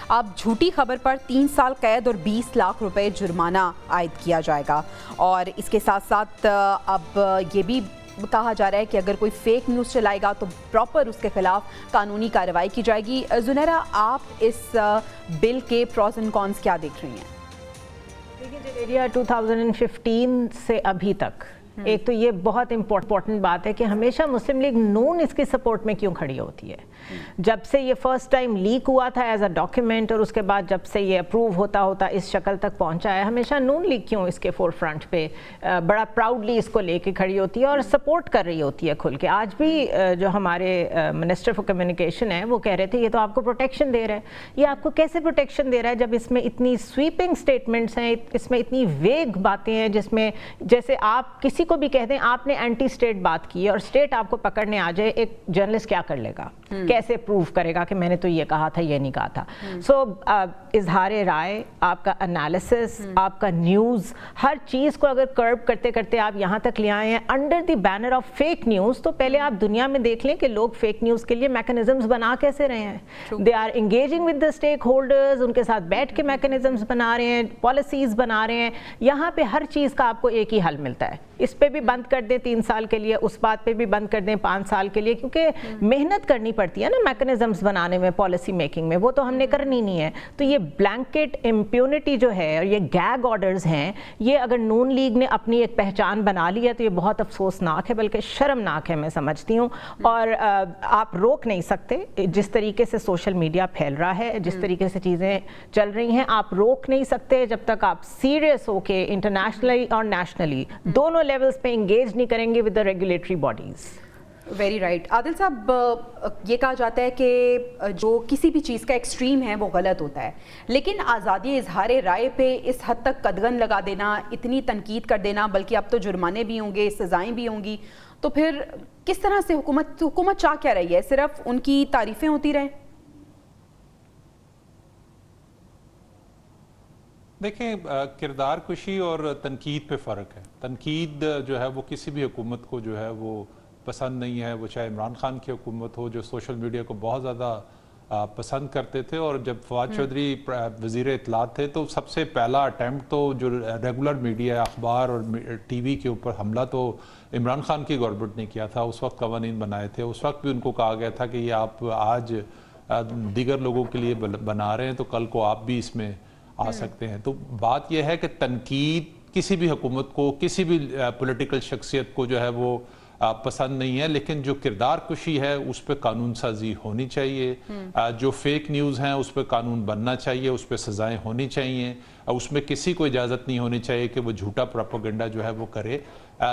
اب جھوٹی خبر پر 3 سال قید اور 20 لاکھ روپے جرمانہ عائد کیا جائے گا، اور اس کے ساتھ ساتھ اب یہ بھی کہا جا رہا ہے کہ اگر کوئی فیک نیوز چلائے گا تو پراپر اس کے خلاف قانونی کارروائی کی جائے گی۔ زنیرہ، آپ اس بل کے پروز اینڈ کونس کیا دیکھ رہی ہیں؟ دیکھیں جویریہ، 2015 سے ابھی تک ایک تو یہ بہت امپورٹنٹ بات ہے کہ ہمیشہ مسلم لیگ نون اس کی سپورٹ میں کیوں کھڑی ہوتی ہے۔ جب سے یہ فرسٹ ٹائم لیک ہوا تھا ایز اے ڈاکیومنٹ، اور اس کے بعد جب سے یہ اپروو ہوتا اس شکل تک پہنچا ہے، ہمیشہ نون لیگ کیوں اس کے فور فرنٹ پہ بڑا پراؤڈلی اس کو لے کے کھڑی ہوتی ہے اور سپورٹ کر رہی ہوتی ہے کھل کے۔ آج بھی جو ہمارے منسٹر فار کمیونیکیشن ہیں وہ کہہ رہے تھے یہ تو آپ کو پروٹیکشن دے رہا ہے۔ یہ آپ کو کیسے پروٹیکشن دے رہا ہے جب اس میں اتنی سویپنگ سٹیٹمنٹس ہیں، اس میں اتنی ویگ باتیں ہیں، جس میں جیسے آپ کسی کو بھی کہہ دیں آپ نے اینٹی اسٹیٹ بات کی ہے اور اسٹیٹ آپ کو پکڑنے آ جائے، ایک جرنلسٹ کیا کر لے گا؟ کیسے پروو کرے گا کہ میں نے تو یہ کہا تھا، یہ نہیں کہا تھا؟ سو اظہار رائے، آپ کا انالیسس، آپ کا نیوز، ہر چیز کو اگر کرب کرتے کرتے آپ یہاں تک لے آئے ہیں under the banner of fake news, تو پہلے آپ دنیا میں دیکھ لیں کہ لوگ فیک نیوز کے لیے میکنزمز بنا کیسے رہے ہیں۔ They are engaging with the stakeholders, ان کے ساتھ بیٹھ کے میکنزمز بنا رہے ہیں، پالیسیز بنا رہے ہیں۔ یہاں پہ ہر چیز کا آپ کو ایک ہی حل ملتا ہے، اس پہ بھی بند کر دیں 3 سال کے لیے، اس بات پہ بھی بند کر دیں 5 سال کے لیے، کیونکہ محنت کرنی پڑتی ہے نا میکنزمز بنانے میں، پالیسی میکنگ میں، وہ تو ہم نے کرنی نہیں ہے۔ تو یہ بلینکٹ امپیونٹی جو ہے اور یہ گیگ آرڈرز ہیں، یہ اگر نون لیگ نے اپنی ایک پہچان بنا لی ہے تو یہ بہت افسوسناک ہے، بلکہ شرمناک ہے میں سمجھتی ہوں۔ اور آپ روک نہیں سکتے جس طریقے سے سوشل میڈیا پھیل رہا ہے، جس طریقے سے چیزیں چل رہی ہیں، آپ روک نہیں سکتے جب تک آپ سیریس ہو کے انٹرنیشنلی اور نیشنلی دونوں لیولز پہ انگیج نہیں کریں گے with the regulatory bodies. Very right. Adil صاحب، یہ کہا جاتا ہے کہ جو کسی بھی چیز کا ایکسٹریم ہے وہ غلط ہوتا ہے، لیکن آزادی اظہار رائے پہ اس حد تک قدغن لگا دینا، اتنی تنقید کر دینا، بلکہ اب تو جرمانے بھی ہوں گے، سزائیں بھی ہوں گی، تو پھر کس طرح سے حکومت چاہ کیا رہی ہے؟ صرف ان کی تعریفیں ہوتی رہیں؟ دیکھیں، کردار کشی اور تنقید پہ فرق ہے۔ تنقید جو ہے وہ کسی بھی حکومت کو جو ہے وہ پسند نہیں ہے، وہ چاہے عمران خان کی حکومت ہو جو سوشل میڈیا کو بہت زیادہ پسند کرتے تھے، اور جب فواد چودھری وزیر اطلاعات تھے تو سب سے پہلا اٹیمپٹ تو جو ریگولر میڈیا، اخبار اور ٹی وی کے اوپر حملہ تو عمران خان کی گورنمنٹ نے کیا تھا۔ اس وقت قوانین بنائے تھے، اس وقت بھی ان کو کہا گیا تھا کہ یہ آپ آج دیگر لوگوں کے لیے بنا رہے ہیں تو کل کو آپ بھی اس میں آ سکتے ہیں۔ تو بات یہ ہے کہ تنقید کسی بھی حکومت کو، کسی بھی پولیٹیکل شخصیت کو جو ہے وہ پسند نہیں ہے، لیکن جو کردار کشی ہے اس پہ قانون سازی ہونی چاہیے، جو فیک نیوز ہیں اس پہ قانون بننا چاہیے، اس پہ سزائیں ہونی چاہیے، اس میں کسی کو اجازت نہیں ہونی چاہیے کہ وہ جھوٹا پروپیگنڈا جو ہے وہ کرے۔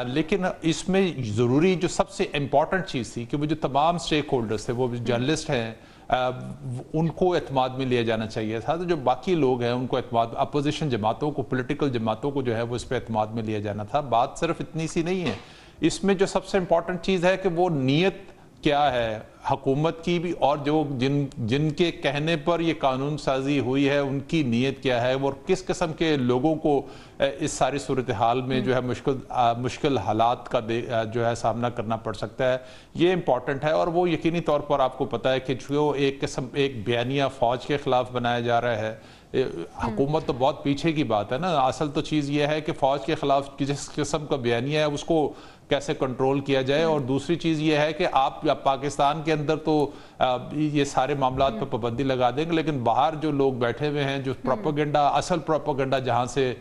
لیکن اس میں ضروری جو سب سے امپورٹنٹ چیز تھی کہ وہ جو تمام سٹیک ہولڈرز تھے، وہ جرنلسٹ ہیں، ان کو اعتماد میں لیا جانا چاہیے تھا۔ تو جو باقی لوگ ہیں ان کو اعتماد، اپوزیشن جماعتوں کو، پولیٹیکل جماعتوں کو جو ہے وہ اس پہ اعتماد میں لیا جانا تھا۔ بات صرف اتنی سی نہیں ہے، اس میں جو سب سے امپورٹنٹ چیز ہے کہ وہ نیت کیا ہے حکومت کی بھی، اور جو جن کے کہنے پر یہ قانون سازی ہوئی ہے ان کی نیت کیا ہے، اور کس قسم کے لوگوں کو اس ساری صورتحال میں جو ہے مشکل حالات کا جو ہے سامنا کرنا پڑ سکتا ہے، یہ امپورٹنٹ ہے۔ اور وہ یقینی طور پر آپ کو پتہ ہے کہ جو ایک بیانیہ فوج کے خلاف بنایا جا رہا ہے، حکومت تو بہت پیچھے کی بات ہے نا، اصل تو چیز یہ ہے کہ فوج کے خلاف جس قسم کا بیانیہ ہے اس کو کیسے کنٹرول کیا جائے، اور دوسری چیز یہ ہے کہ آپ پاکستان کے اندر تو یہ سارے معاملات پہ پابندی لگا دیں گے، لیکن باہر جو لوگ بیٹھے ہوئے ہیں، جو پروپیگنڈا، اصل پروپیگنڈا جہاں سے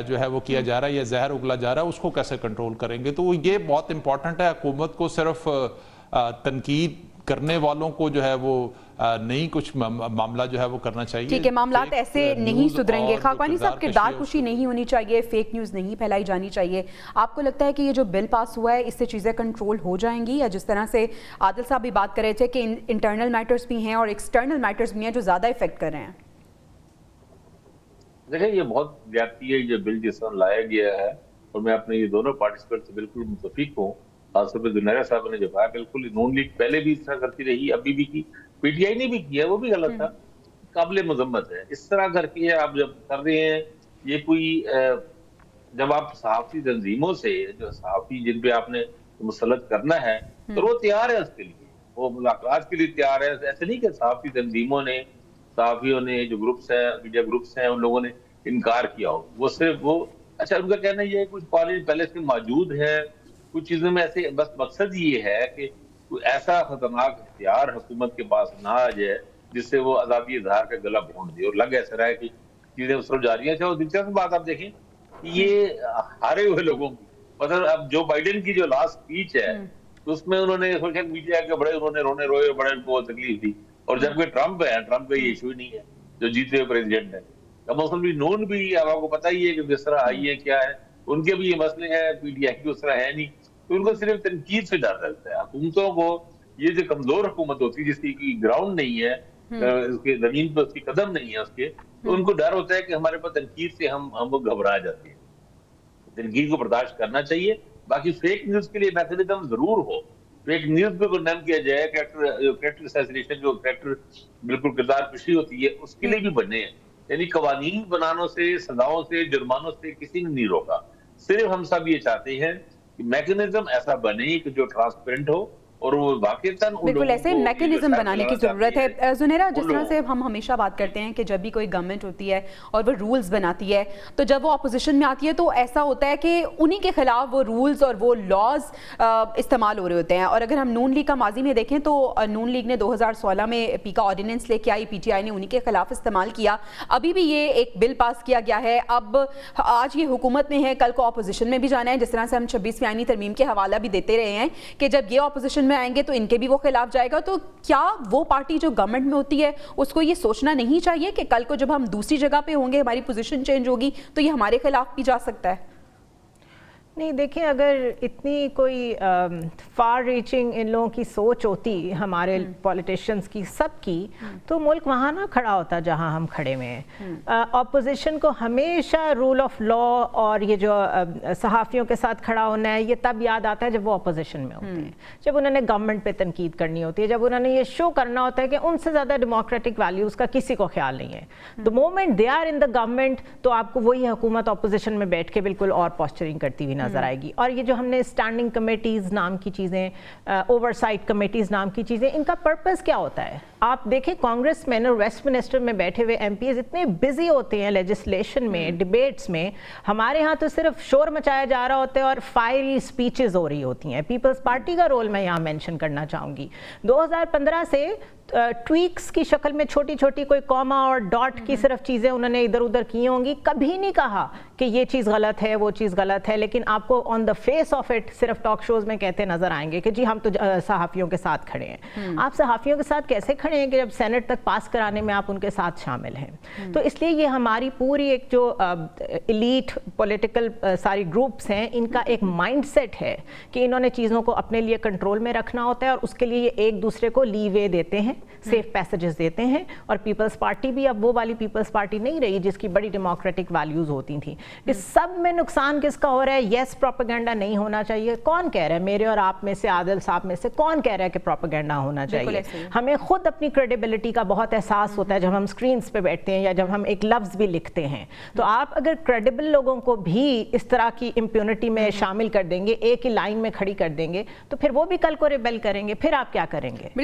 جو ہے وہ کیا جا رہا ہے یا زہر اگلا جا رہا ہے، اس کو کیسے کنٹرول کریں گے؟ تو یہ بہت امپورٹنٹ ہے۔ حکومت کو صرف تنقید کرنے والوں کو جو ہے وہ نہیں کچھ معاملہ جو ہے وہ کرنا چاہیے۔ ٹھیک ہے، معاملات ایسے نہیں سدھریں گے۔ خاقانی صاحب، کردار کشی نہیں ہونی چاہیے، فیک نیوز نہیں پھیلائی جانی چاہیے۔ آپ کو لگتا ہے کہ یہ جو بل پاس ہوا ہے اس سے چیزیں کنٹرول ہو جائیں گی، یا جس طرح سے عادل صاحب بھی بات کر رہے تھے کہ انٹرنل میٹرز بھی ہیں اور ایکسٹرنل میٹرز بھی ہیں جو زیادہ افیکٹ کر رہے ہیں؟ دیکھیں، یہ بہت زیادتی ہے یہ بل جس طرح لایا گیا ہے، اور میں اپنے یہ دونوں پارٹیسپینٹ سے بالکل متفق ہوں۔ خاص طور پہ زنیرہ صاحب نے جو کہا، بالکل نون لیگ پہلے بھی اس طرح کرتی رہی، ابھی بھی کی، پی ٹی آئی نے بھی کیا، وہ بھی غلط تھا، قابل مذمت ہے۔ اس طرح کر کے آپ جب کر رہے ہیں، یہ کوئی جب آپ صحافتی تنظیموں سے، جو صحافی جن پہ آپ نے مسلط کرنا ہے، تو وہ تیار ہے اس کے لیے، وہ ملاقات کے لیے تیار ہے۔ ایسے نہیں کہ صحافتی تنظیموں نے صحافیوں نے, جو گروپس ہیں, میڈیا گروپس ہیں, ان لوگوں نے انکار کیا ہو. وہ صرف وہ اچھا ان کا کہنا یہ ہے کچھ کالج پہلے سے موجود ہے, کچھ چیزوں میں ایسے, بس مقصد یہ ہے کہ کوئی ایسا خطرناک ہتھیار حکومت کے پاس نہ آ جائے جس سے وہ آزادی اظہار کا گلا بھونڈ دے, اور لگ ایسا رہا ہے کہ چیزیں اس طرف جا رہی ہیں. اور دلچسپ بات آپ دیکھیں, یہ ہارے ہوئے لوگوں کی, مطلب اب جو بائیڈن کی جو لاسٹ اسپیچ ہے اس میں انہوں نے سوشل میڈیا کے بڑے انہوں نے رونے روئے, بڑے ان کو تکلیف دی. اور جبکہ ٹرمپ ہے, ٹرمپ کا یہ ایشو ہی نہیں ہے جو جیتے ہوئے پریزیڈنٹ ہے. اب مسلم لیگ نون بھی اب آپ کو پتہ ہی ہے کہ کس طرح آئی ہے, کیا ہے, ان کے بھی یہ مسئلے ہیں, پی ٹی آئی کی اس طرح ہے نہیں. تو ان کو صرف تنقید سے ڈر رہتا ہے. حکومتوں کو یہ جو کمزور حکومت ہوتی ہے جس کی گراؤنڈ نہیں ہے, اس کے زمین پہ اس کی قدم نہیں ہے اس کے, تو ان کو ڈر ہوتا ہے کہ ہمارے پاس تنقید سے ہم وہ گھبرا جاتے ہیں. تنقید کو برداشت کرنا چاہیے. باقی فیک نیوز کے لیے میکینزم ضرور ہو, فیک نیوز پہ کنڈیم کیا جائے, کریکٹر اسیسینیشن جو کریکٹر بالکل کردار کشی ہوتی ہے اس کے لیے بھی بنے ہیں. یعنی قوانین بنانوں سے, سزاؤں سے, جرمانوں سے کسی نے نہیں روکا. صرف ہم سب یہ چاہتے ہیں کہ میکینزم ایسا بنے کہ جو ٹرانسپیرنٹ ہو, اور وہ واقعتاً بالکل ایسے میکینزم بنانے کی ضرورت ہے. زنیرہ, جس طرح سے ہم ہمیشہ بات کرتے ہیں کہ جب بھی کوئی گورنمنٹ ہوتی ہے اور وہ رولز بناتی ہے, تو جب وہ اپوزیشن میں آتی ہے تو ایسا ہوتا ہے کہ انہی کے خلاف وہ رولز اور وہ لاز استعمال ہو رہے ہوتے ہیں. اور اگر ہم نون لیگ کا ماضی میں دیکھیں تو نون لیگ نے 2016 میں پی کا آرڈیننس لے کے آئی, پی ٹی آئی نے انہی کے خلاف استعمال کیا. ابھی بھی یہ ایک بل پاس کیا گیا ہے. اب آج یہ حکومت میں ہے, کل کو اپوزیشن میں بھی جانا ہے. جس طرح سے ہم 26ویں آئینی ترمیم کے حوالہ بھی دیتے رہے ہیں کہ جب یہ اپوزیشن میں آئیں گے تو ان کے بھی وہ خلاف جائے گا. تو کیا وہ پارٹی جو گورنمنٹ میں ہوتی ہے اس کو یہ سوچنا نہیں چاہیے کہ کل کو جب ہم دوسری جگہ پہ ہوں گے, ہماری پوزیشن چینج ہوگی تو یہ ہمارے خلاف بھی جا سکتا ہے؟ نہیں دیکھیں, اگر اتنی کوئی فار ریچنگ ان لوگوں کی سوچ ہوتی ہمارے پولیٹیشینز کی سب کی, تو ملک وہاں نہ کھڑا ہوتا جہاں ہم کھڑے ہوئے ہیں. اپوزیشن کو ہمیشہ رول آف لا اور یہ جو صحافیوں کے ساتھ کھڑا ہونا ہے یہ تب یاد آتا ہے جب وہ اپوزیشن میں ہوتے ہیں, جب انہوں نے گورنمنٹ پہ تنقید کرنی ہوتی ہے, جب انہوں نے یہ شو کرنا ہوتا ہے کہ ان سے زیادہ ڈیموکریٹک ویلیوز کا کسی کو خیال نہیں ہے. The moment they are in the government تو آپ کو وہی حکومت اپوزیشن میں بیٹھ کے بالکل اور پوسچرنگ کرتی ہوئی نظر آئے گی. اور یہ جو ہم نے اسٹینڈنگ کمیٹیز نام کی چیزیں, اوور سائٹ کمیٹیز نام کی چیزیں, ان کا پرپز کیا ہوتا ہے؟ آپ دیکھیں کانگریس مین اور ویسٹ منسٹر میں بیٹھے ہوئے ایم پیز اتنے بزی ہوتے ہیں لیجسلیشن میں, ڈیبیٹس میں. ہمارے ہاں تو صرف شور مچایا جا رہا ہوتا ہے اور فائری سپیچز ہو رہی ہوتی ہیں. پیپلز پارٹی کا رول میں یہاں مینشن کرنا چاہوں گی. 2015 سے ٹویکس کی شکل میں چھوٹی چھوٹی کوئی کوما اور ڈاٹ کی صرف چیزیں انہوں نے ادھر ادھر کی ہوں گی. کبھی نہیں کہا کہ یہ چیز غلط ہے, وہ چیز غلط ہے, لیکن آپ کو آن دا فیس آف اٹ صرف ٹاک شوز میں کہتے نظر آئیں گے کہ جی ہم تو صحافیوں کے ساتھ کھڑے ہیں. آپ صحافیوں کے ساتھ کیسے کھڑے ہیں کہ جب سینٹ تک پاس کرانے میں آپ ان کے ساتھ شامل ہیں؟ تو اس لیے یہ ہماری پوری ایک جو ایلیٹ پولیٹیکل ساری گروپس ہیں, ان کا ایک مائنڈ سیٹ ہے کہ انہوں نے چیزوں کو اپنے لیے کنٹرول میں رکھنا ہوتا ہے, اور اس کے لیے یہ ایک دوسرے کو لی وے دیتے ہیں, سیف پیسجز دیتے ہیں. اور پیپلز پارٹی بھی اب وہ والی پیپلز پارٹی نہیں رہی جس کی بڑی ڈیموکریٹک ویلیوز ہوتی تھیں. اس سب میں نقصان کس کا ہو رہا ہے؟ یس پروپیگنڈا نہیں ہونا چاہیے. کون کہہ رہا ہے میرے اور آپ میں سے, عادل صاحب میں سے کون کہہ رہا ہے کہ پروپیگنڈا ہونا چاہیے؟ ہمیں خود اپنی کریڈیبلٹی کا بہت احساس ہوتا ہے جب ہم اسکرینز پہ بیٹھتے ہیں یا جب ہم ایک لفظ بھی لکھتے ہیں. تو آپ اگر کریڈیبل لوگوں کو بھی اس طرح کی امپیونٹی میں شامل کر دیں گے, ایک ہی لائن میں کھڑی کر دیں گے, تو پھر وہ بھی کل کو ریبیل کریں گے. پھر آپ کیا کریں گے؟